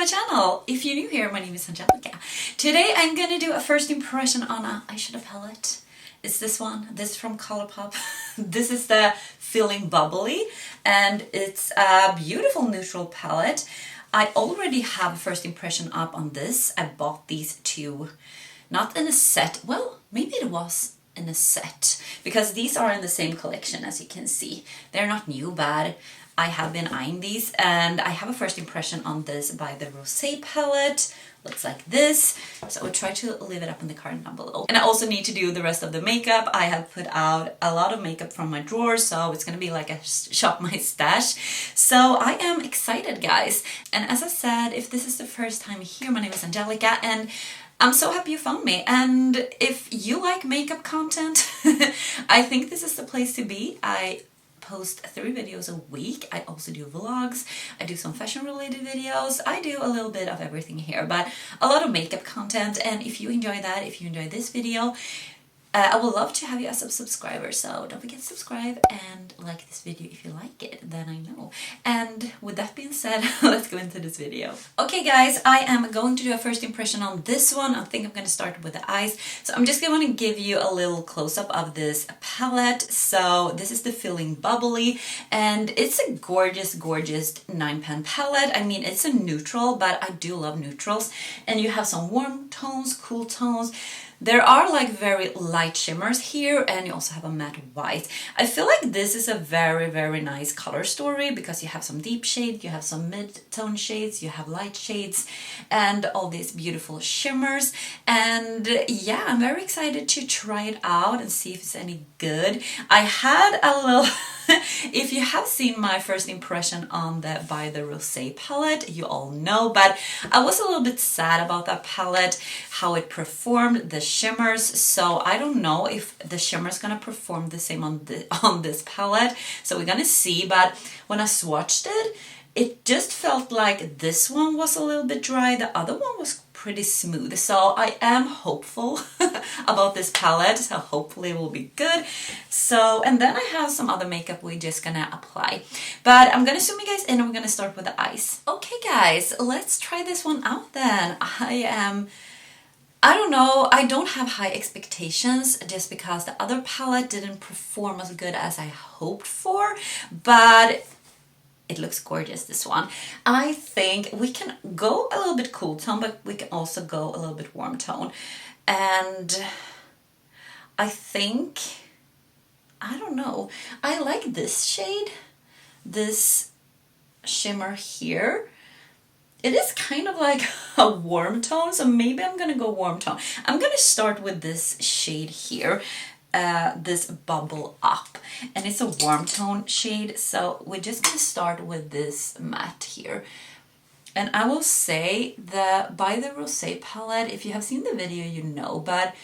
my channel. If you're new here, my name is Angelica. Today I'm gonna do a first impression on a eyeshadow palette. It's this one, this from Colourpop. This is the Feelin Bubbly, and it's a beautiful neutral palette. I already have a first impression up on this. I bought these two, not in a set, well, maybe it was in a set, because these are in the same collection as you can see. They're not new, but I have been eyeing these, and I have a first impression on this by the Rosé palette. Looks like this. So I'll try to leave it up in the card down below. And I also need to do the rest of the makeup. I have put out a lot of makeup from my drawer, so it's gonna be like a shop my stash. So I am excited, guys. And as I said, if this is the first time here, my name is Angelica, and I'm so happy you found me. And if you like makeup content, I think this is the place to be. I post 3 videos a week. I also do vlogs. I do some fashion related videos. I do a little bit of everything here, but a lot of makeup content. And if you enjoy that, if you enjoy this video, I would love to have you as a subscriber. So don't forget to subscribe and like this video if you like it, then I know. And with that being said, let's go into this video. Okay guys, I am going to do a first impression on this one. I think I'm going to start with the eyes. So I'm just going to give you a little close-up of this palette. So this is the Feelin Bubbly, and it's a gorgeous, gorgeous 9-pan palette. I mean, it's a neutral, but I do love neutrals. And you have some warm tones, cool tones. There are like very light shimmers here, and you also have a matte white. I feel like this is a very, very nice color story because you have some deep shade, you have some mid-tone shades, you have light shades, and all these beautiful shimmers. And yeah, I'm very excited to try it out and see if it's any good. I had a little... If you have seen my first impression on the by the Rosé palette, you all know, but I was a little bit sad about that palette, how it performed, the shimmers. So I don't know if the shimmer is gonna perform the same on this palette. So we're gonna see. But when I swatched it, it just felt like this one was a little bit dry. The other one was pretty smooth. So I am hopeful about this palette. So hopefully it will be good. So, and then I have some other makeup we're just gonna apply. But I'm gonna zoom you guys in and we're gonna start with the eyes. Okay guys, let's try this one out then. I don't know, I don't have high expectations just because the other palette didn't perform as good as I hoped for, but it looks gorgeous, this one. I think we can go a little bit cool tone, but we can also go a little bit warm tone. And I think, I don't know, I like this shade, this shimmer here. It is kind of like a warm tone, so maybe I'm gonna go warm tone. I'm gonna start with this shade here. This Bubble Up, and it's a warm tone shade, so we're just gonna start with this matte here. And I will say that by the Rosé palette, if you have seen the video you know, but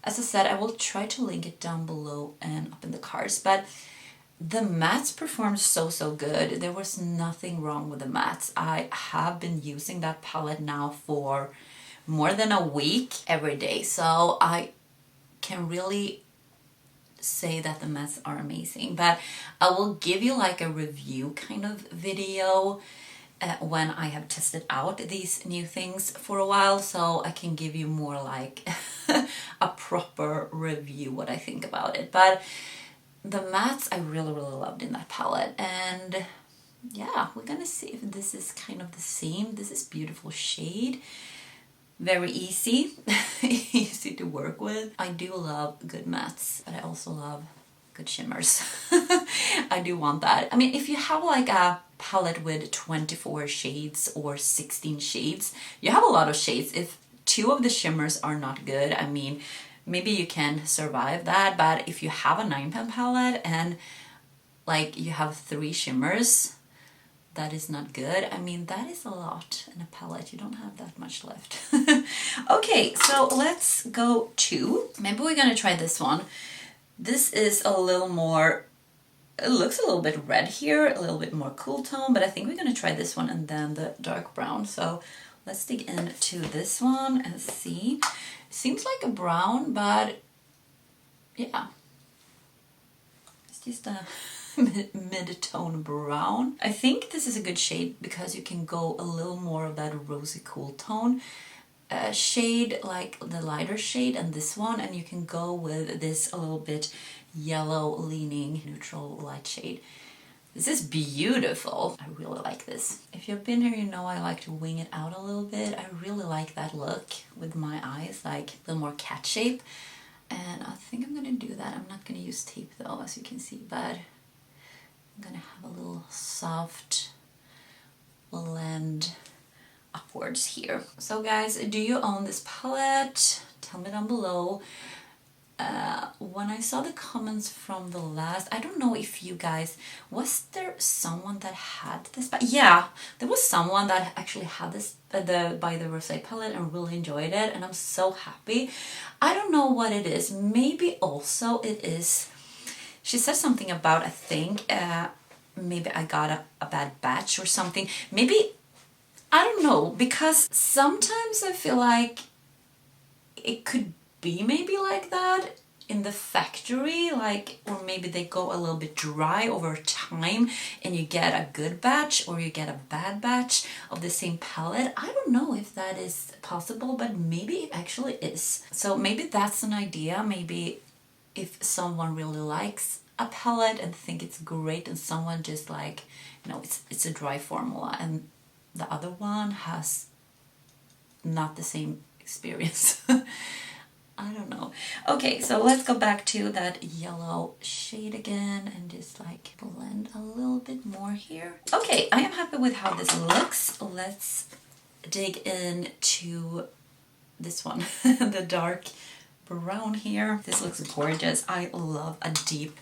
as I said, I will try to link it down below and up in the cards. But the mattes performed so good. There was nothing wrong with the mattes. I have been using that palette now for more than a week every day, so I can really say that the mattes are amazing. But I will give you like a review kind of video when I have tested out these new things for a while, so I can give you more like a proper review what I think about it. But the mattes I really loved in that palette, and yeah, we're gonna see if this is kind of the same. This is beautiful shade. Very easy, easy to work with. I do love good mattes, but I also love good shimmers. I do want that. I mean, if you have like a palette with 24 shades or 16 shades, you have a lot of shades. If 2 of the shimmers are not good, I mean, maybe you can survive that. But if you have a 9-pan palette and like you have 3 shimmers, that is not good. I mean, that is a lot in a palette. You don't have that much left. Okay, so let's go to, maybe we're gonna try this one. This is a little more, it looks a little bit red here, a little bit more cool tone, but I think we're gonna try this one and then the dark brown. So let's dig into this one and see. It seems like a brown, but yeah, it's just a mid-tone brown. I think this is a good shade because you can go a little more of that rosy cool tone shade, like the lighter shade and this one, and you can go with this a little bit yellow leaning neutral light shade. This is beautiful. I really like this. If you've been here, you know I like to wing it out a little bit. I really like that look with my eyes, like a little more cat shape. And I think I'm gonna do that. I'm not gonna use tape though, as you can see, but I'm gonna have a little soft blend upwards here. So guys, do you own this palette? Tell me down below. When I saw the comments from the last, I don't know if you guys, was there someone that had this? But yeah, there was someone that actually had this by the Rosé palette and really enjoyed it, and I'm so happy. I don't know what it is. Maybe also it is, she said something about, I think, maybe I got a bad batch or something. Maybe, I don't know, because sometimes I feel like it could be maybe like that in the factory, like, or maybe they go a little bit dry over time and you get a good batch or you get a bad batch of the same palette. I don't know if that is possible, but maybe it actually is. So maybe that's an idea. Maybe if someone really likes a palette and think it's great, and someone just like, you know, it's a dry formula and the other one has not the same experience. I don't know. Okay, so let's go back to that yellow shade again and just like blend a little bit more here. Okay, I am happy with how this looks. Let's dig into this one, the dark brown here. This looks gorgeous. I love a deep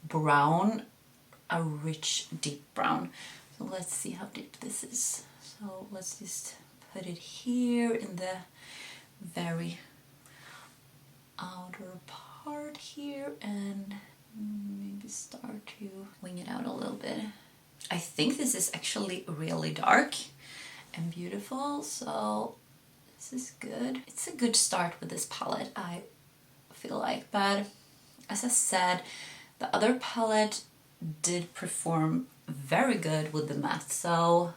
brown, a rich deep brown. So let's see how deep this is. So let's just put it here in the very outer part here and maybe start to wing it out a little bit. I think this is actually really dark and beautiful, so this is good. It's a good start with this palette, I feel like, but as I said, the other palette did perform very good with the matte, so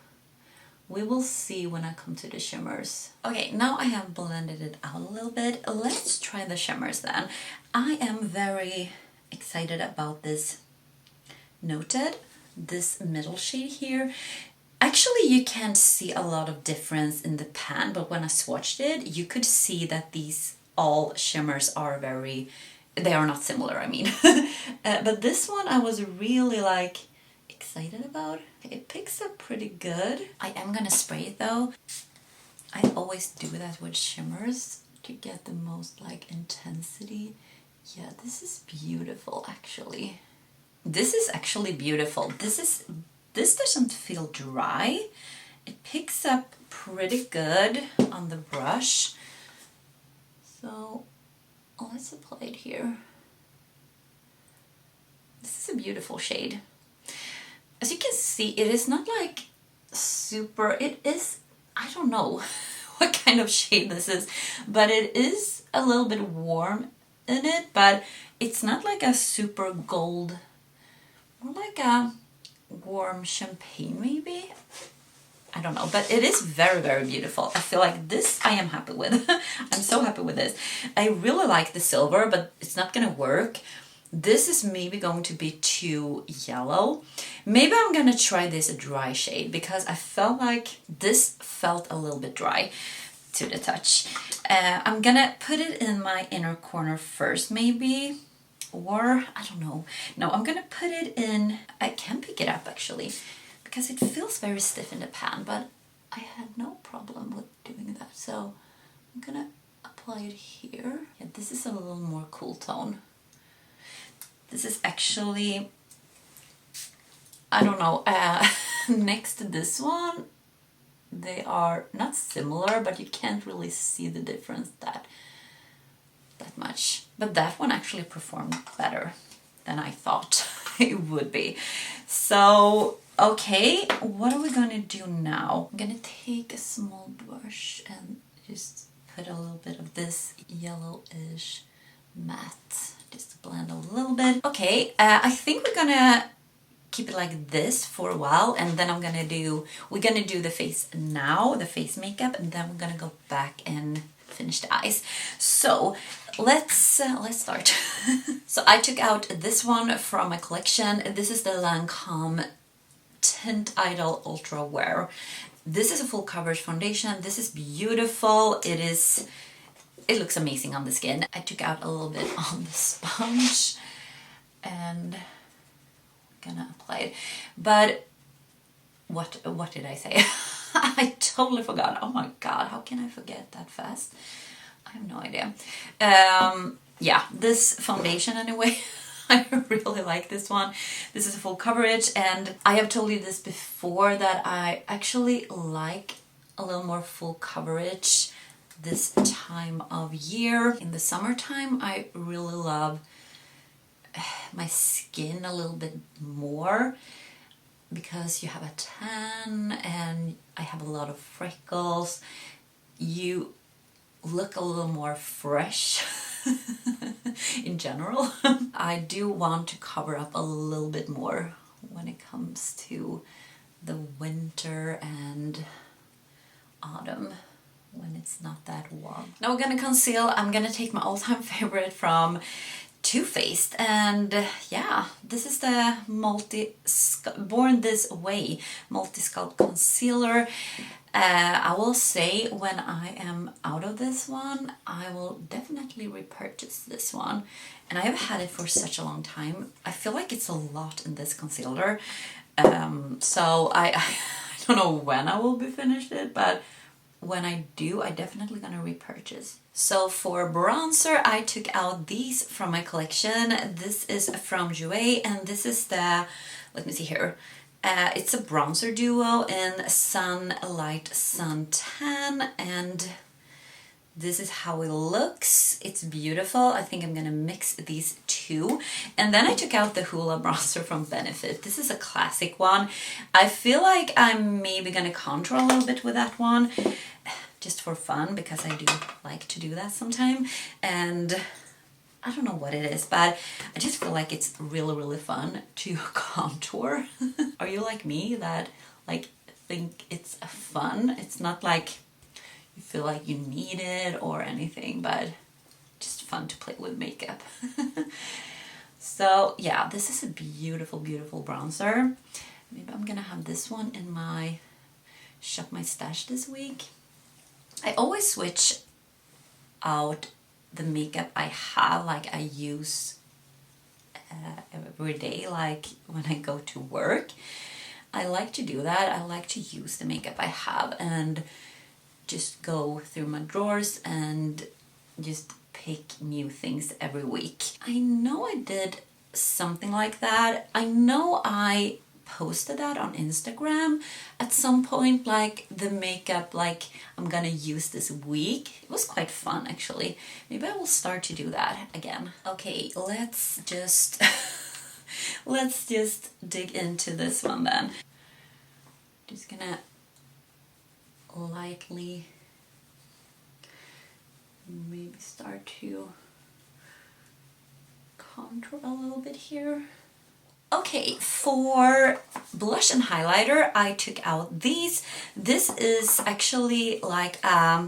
we will see when I come to the shimmers. Okay, now I have blended it out a little bit. Let's try the shimmers then. I am very excited about this Noted, this middle shade here. Actually, you can't see a lot of difference in the pan, but when I swatched it, you could see that these all shimmers are very, they are not similar, I mean. But this one I was really like excited about. It picks up pretty good. I am gonna spray it though. I always do that with shimmers to get the most like intensity. Yeah, this is beautiful actually. This is actually beautiful. This doesn't feel dry. It picks up pretty good on the brush. So let's apply it here. This is a beautiful shade. As you can see, it is not like super, it is, I don't know what kind of shade this is, but it is a little bit warm in it, but it's not like a super gold, more like a warm champagne maybe. I don't know, but it is very, very beautiful. I feel like this I am happy with. I'm so happy with this. I really like the silver, but it's not gonna work. This is maybe going to be too yellow. Maybe I'm gonna try this a dry shade because I felt like this felt a little bit dry to the touch. I'm gonna put it in my inner corner first maybe, or I don't know. No, I'm gonna put it in, I can pick it up actually because it feels very stiff in the pan, but I had no problem with doing that. So I'm gonna apply it here. Yeah, this is a little more cool tone. This is actually, I don't know, next to this one, they are not similar, but you can't really see the difference that much. But that one actually performed better than I thought it would be. So, okay, what are we gonna do now? I'm gonna take a small brush and just put a little bit of this yellowish matte. Just to blend a little bit. Okay, I think we're gonna keep it like this for a while, and then we're gonna do the face now, the face makeup, and then we're gonna go back and finish the eyes. So let's start. So I took out this one from my collection. This is the Lancome Teint Idole Ultra Wear. This is a full coverage foundation. This is beautiful. It looks amazing on the skin. I took out a little bit on the sponge and I'm gonna apply it. But what did I say? I totally forgot. Oh my god, how can I forget that fast? I have no idea. Yeah, this foundation anyway. I really like this one. This is a full coverage, and I have told you this before that I actually like a little more full coverage this time of year. In the summertime, I really love my skin a little bit more because you have a tan and I have a lot of freckles. You look a little more fresh in general. I do want to cover up a little bit more when it comes to the winter and autumn when it's not that warm. Now we're gonna conceal. I'm gonna take my all-time favorite from Too Faced, and yeah, this is the Born This Way Multi-Sculpt Concealer. I will say when I am out of this one, I will definitely repurchase this one. And I have had it for such a long time. I feel like it's a lot in this concealer. So I don't know when I will be finished it, but when I do, I definitely gonna repurchase. So for bronzer, I took out these from my collection. This is from GRWM, and this is the, let me see here. It's a bronzer duo in Sun Light Sun Tan, and this is how it looks. It's beautiful. I think I'm gonna mix these two. And then I took out the Hoola bronzer from Benefit. This is a classic one. I feel like I'm maybe gonna contour a little bit with that one, just for fun, because I do like to do that sometime. And I don't know what it is, but I just feel like it's really, really fun to contour. Are you like me that like think it's fun? It's not like you feel like you need it or anything, but just fun to play with makeup. So yeah, this is a beautiful, beautiful bronzer. Maybe I'm gonna have this one in my Shop My Stash this week. I always switch out the makeup I have, like I use every day, like when I go to work. I like to do that. I like to use the makeup I have and just go through my drawers and just pick new things every week. I know I did something like that. I know I posted that on Instagram at some point, like the makeup like I'm gonna use this week. It was quite fun actually. Maybe I will start to do that again. Okay, let's just let's just dig into this one then. Just gonna lightly maybe start to contour a little bit here. Okay, for blush and highlighter, I took out these. This is actually like a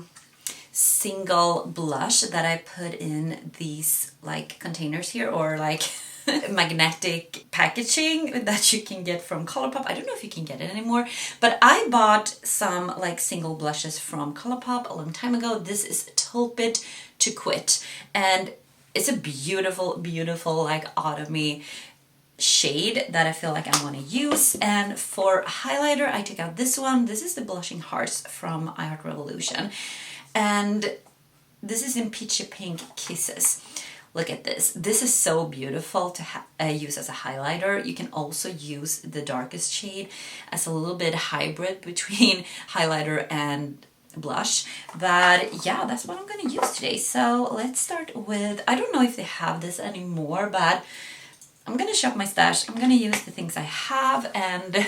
single blush that I put in these like containers here, or like magnetic packaging that you can get from Colourpop. I don't know if you can get it anymore, but I bought some like single blushes from Colourpop a long time ago. This is Tulip to Quit, and it's a beautiful, beautiful like autumny shade that I feel like I want to use. And for highlighter, I took out this one. This is the Blushing Hearts from Revloution, and this is in Peachy Pink Kisses. Look at this. This is so beautiful to use as a highlighter. You can also use the darkest shade as a little bit hybrid between highlighter and blush. But yeah, that's what I'm going to use today. So let's start with, I don't know if they have this anymore, but I'm going to shop my stash. I'm going to use the things I have, and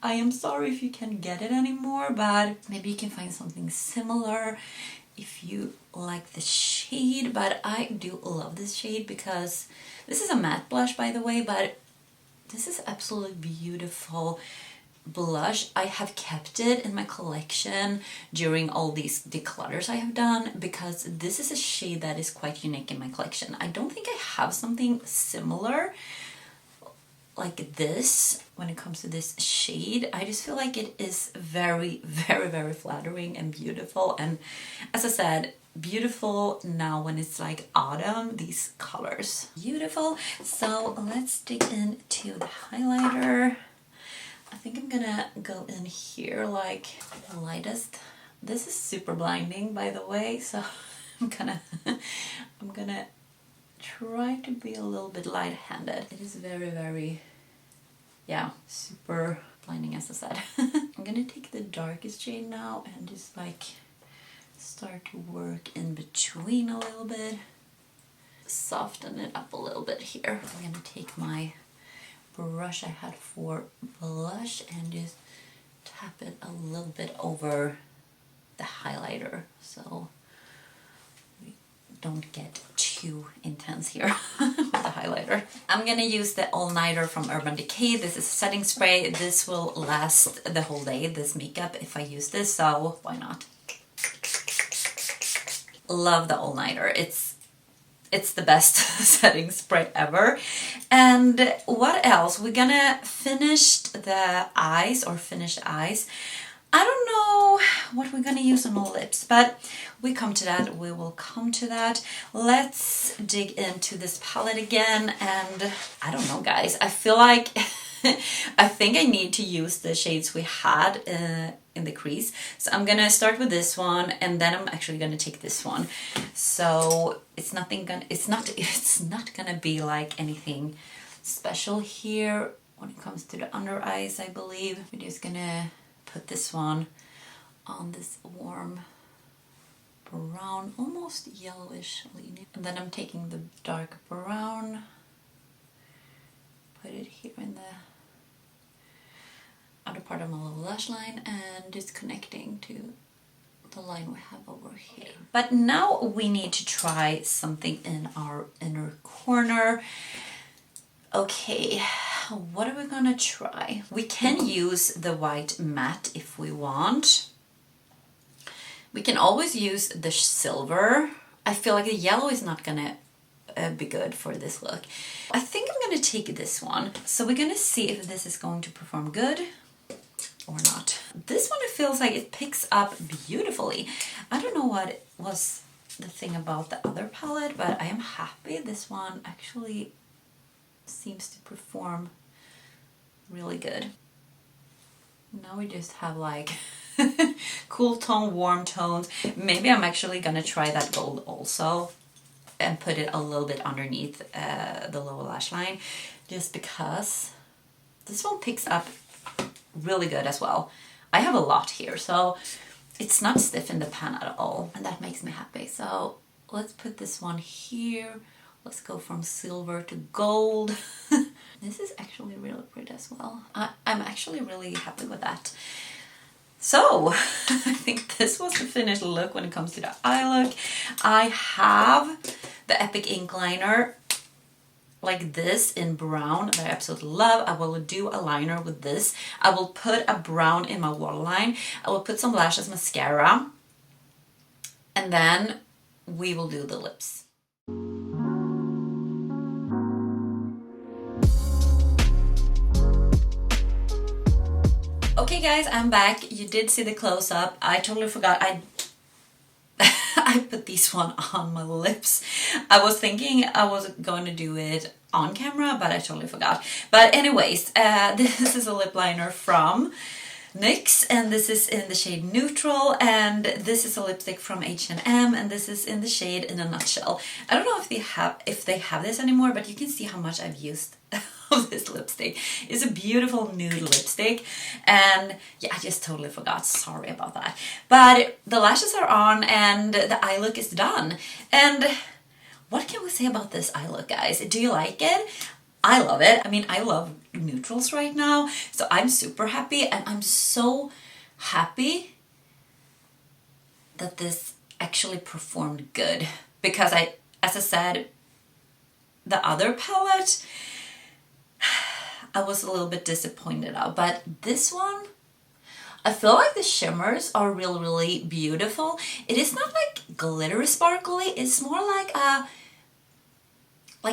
I am sorry if you can't get it anymore, but maybe you can find something similar if you like the shade. But I do love this shade because this is a matte blush, by the way, but This is absolutely beautiful blush. I have kept it in my collection during all these declutters I have done because this is a shade that is quite unique in my collection. I don't think I have something similar like this when it comes to this shade. I just feel like it is very, very, very flattering and beautiful. And as I said, beautiful now when it's like autumn, these colors. Beautiful. So let's dig into the highlighter. I think I'm gonna go in here like the lightest. This is super blinding, by the way, so I'm gonna try to be a little bit light-handed. It is very, very, yeah, super blinding, as I said. I'm gonna take the darkest shade now and just like start to work in between a little bit. Soften it up a little bit here. I'm gonna take my brush I had for blush and just tap it a little bit over the highlighter so we don't get too intense here with the highlighter. I'm gonna use the Allnighter from Urban Decay. This is a setting spray. This will last the whole day, this makeup, if I use this, so why not? Love the Allnighter. It's the best setting spray ever. And what else? We're gonna finish the eyes or finish eyes. I don't know what we're gonna use on our lips, but we come to that. We will come to that. Let's dig into this palette again. And I don't know, guys. I feel like I think I need to use the shades we had in the crease. So I'm gonna start with this one, and then I'm actually gonna take this one. So it's not gonna be like anything special here when it comes to the under eyes, I believe. We're just gonna put this one on this warm brown, almost yellowish leaning. And then I'm taking the dark brown, put it here in the outer part of my little lash line and just connecting to the line we have over here. But now we need to try something in our inner corner. Okay, what are we gonna try? We can use the white matte if we want. We can always use the silver. I feel like the yellow is not gonna be good for this look. I think I'm gonna take this one. So we're gonna see if this is going to perform good or not. This one, it feels like it picks up beautifully. I don't know what was the thing about the other palette, but I am happy this one actually seems to perform really good. Now we just have like cool tone, warm tones. Maybe I'm actually gonna try that gold also and put it a little bit underneath the lower lash line, just because this one picks up really good as well. I have a lot here, so it's not stiff in the pan at all, and that makes me happy. So let's put this one here. Let's go from silver to gold. This is actually really pretty as well. I'm actually really happy with that. So I think this was the finished look when it comes to the eye look. I have the Epic ink liner like this in brown that I absolutely love. I will do a liner with this. I will put a brown in my waterline. I will put some lashes mascara, and then we will do the lips. Okay guys, I'm back. You did see the close-up. I totally forgot. I put this one on my lips. I was thinking I was going to do it on camera, but I totally forgot. But anyways, this is a lip liner from NYX, and this is in the shade Neutral, and this is a lipstick from H&M, and this is in the shade In a Nutshell. I don't know if they have this anymore, but you can see how much I've used of this lipstick. It's a beautiful nude lipstick, and yeah, I just totally forgot. Sorry about that. But the lashes are on, and the eye look is done. And what can we say about this eye look, guys? Do you like it? I love it. I mean, I love neutrals right now, so I'm super happy, and I'm so happy that this actually performed good, because as I said, the other palette, I was a little bit disappointed of. But this one, I feel like the shimmers are really, really beautiful. It is not like glitter sparkly. It's more like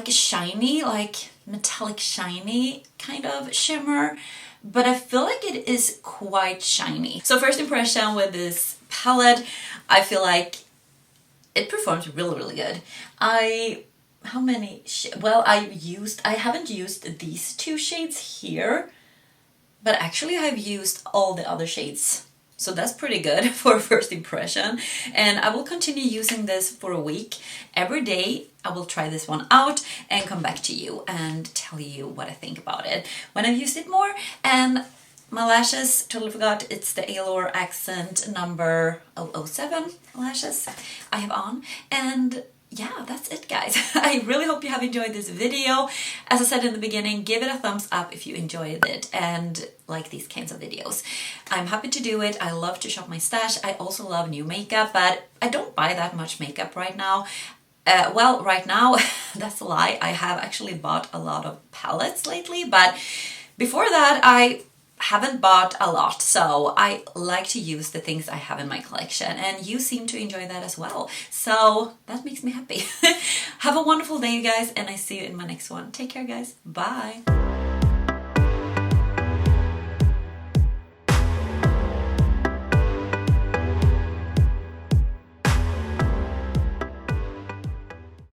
a shiny, like metallic shiny kind of shimmer. But I feel like it is quite shiny. So first impression with this palette, I feel like it performs really, really good. How many? Well, I haven't used these two shades here, but actually I've used all the other shades. So that's pretty good for a first impression. And I will continue using this for a week. Every day I will try this one out and come back to you and tell you what I think about it when I've used it more. And my lashes, totally forgot, it's the Eylure Accent number 007 lashes I have on. And yeah, that's it, guys. I really hope you have enjoyed this video. As I said in the beginning, give it a thumbs up if you enjoyed it and like these kinds of videos. I'm happy to do it. I love to shop my stash. I also love new makeup, but I don't buy that much makeup right now. Well, right now, that's a lie. I have actually bought a lot of palettes lately, but before that, I haven't bought a lot, so I like to use the things I have in my collection, and you seem to enjoy that as well, so that makes me happy. Have a wonderful day, you guys, and I see you in my next one. Take care, guys. Bye.